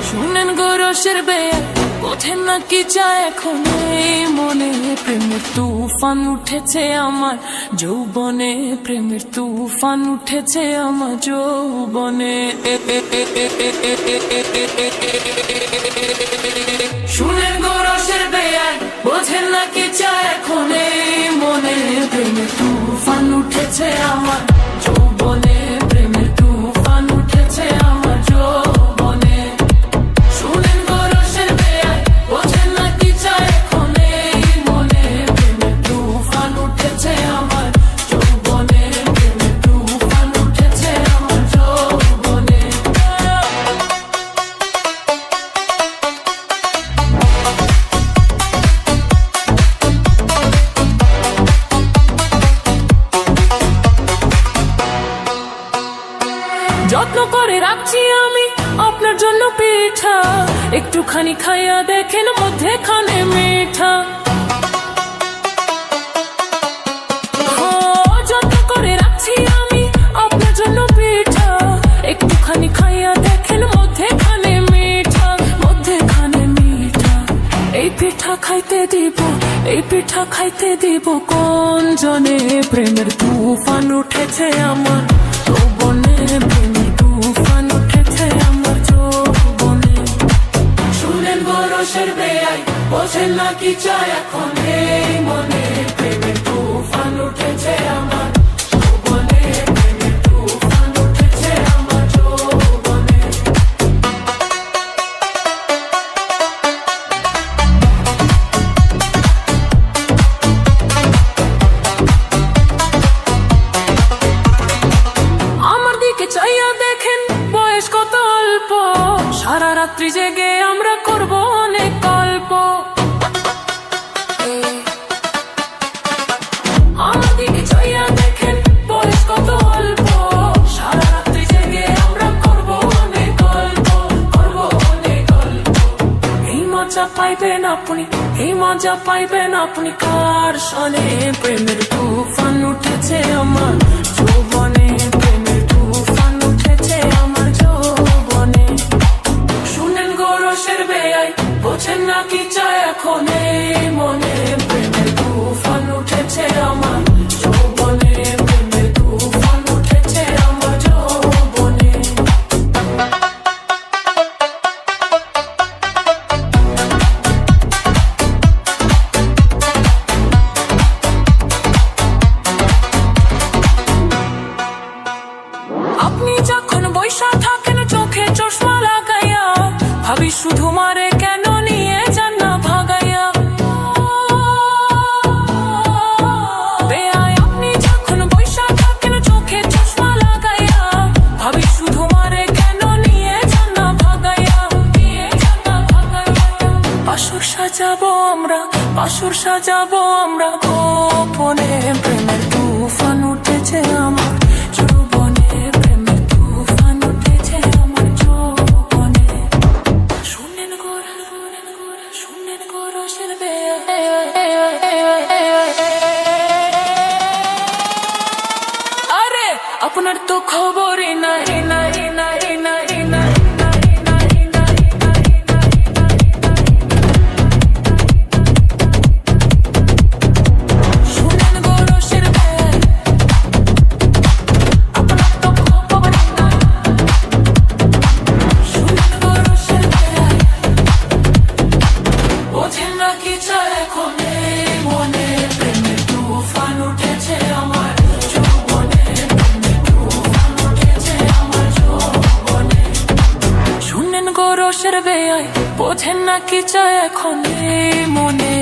শুনেন গো রসের বেয়া, বোঝেন না কি চায় এখন এই মনে। প্রেমের তুফান উঠেছে আমার যৌবনে, প্রেমের তুফান উঠেছে আমার যৌবনে। শুনেন গো রসের বেয়া, বোঝেন না কি চায় এখন এই মনে। প্রেমের তুফান উঠেছে আমার যৌবনে, প্রেমের তুফান উঠেছে আমার যৌবনে। শুনেন গো রসের বেয়া, বোঝেন না কি চায় এখন এই মনে। প্রেমের তুফান উঠেছে আমার যৌবনে, প্রেমের তুফান উঠেছে আমার যৌবনে। যত্ন করে রাখছি আমি আপনার জন্য পিঠা, একটুখানি খাইয়া দেখেন মধ্যেখানে মিঠা। যত্ন করে রাখছি আমি আপনার জন্য পিঠা, একটুখানি খাইয়া দেখেন মধ্যেখানে মিঠা, মধ্যেখানে মিঠা। এই পিঠা খাইতে দিব, এই পিঠা খাইতে দিব কোন জনে। প্রেমের তুফান উঠেছে আমার যৌবনে, প্রেমের তুফান উঠেছে আমার যৌবনে। শুনেন গো রসের বেয়াই, বোঝেন না কি চায় এখন এই মনে। প্রেমের তুফান উঠেছে আমার যৌবনে, প্রেমের তুফান উঠেছে আমার যৌবনে। আমার দিকে চাইয়া দেখেন বয়স কত অল্প, সারা রাত্রি জেগে আমরা করব অনেক গল্প। আমার দিকে চাইয়া দেখেন বয়স কত অল্প, সারা রাত্রি জেগে আমরা করব অনেক গল্প, করব অনেক গল্প। এই মজা পাইবেন আপনি, এই মজা পাইবেন আপনি কার সনে। প্রেমের তুফান উঠেছে আমার যৌবনে, প্রেমের তুফান উঠেছে আমার যৌবনে। শুনেন গো রসের বেয়াই, বোঝেন না কি চায় এখন এই মনে। প্রেমের তুফান উঠেছে আমার যৌবনে, প্রেমের তুফান উঠেছে আমার যৌবনে। আপনি যখন বৈশা থাকেন চোখে চশমা লাগাইয়া, ভাবি শুধু মারে কেন নিয়ে যান না ভাগাইয়া। বেয়াই আপনি যখন বৈশা থাকেন চোখে চশমা লাগাইয়া, ভাবি শুধু মারে কেন নিয়ে যান না ভাগাইয়া, নিয়ে যান না ভাগাইয়া। বাসর সাজাবো আমরা, বাসর সাজাবো আমরা গোপনে। প্রেমের তুফান উঠেছে আমার যৌবনে, প্রেমের তুফান উঠেছে আমার যৌবনে। শুনেন গো, শুনেন গো রসের বেয়া, আরে আপনার তো খবরই নাই, নাই নাই নাই নাই। বোঝেন না কি চায় এখন এই মনে।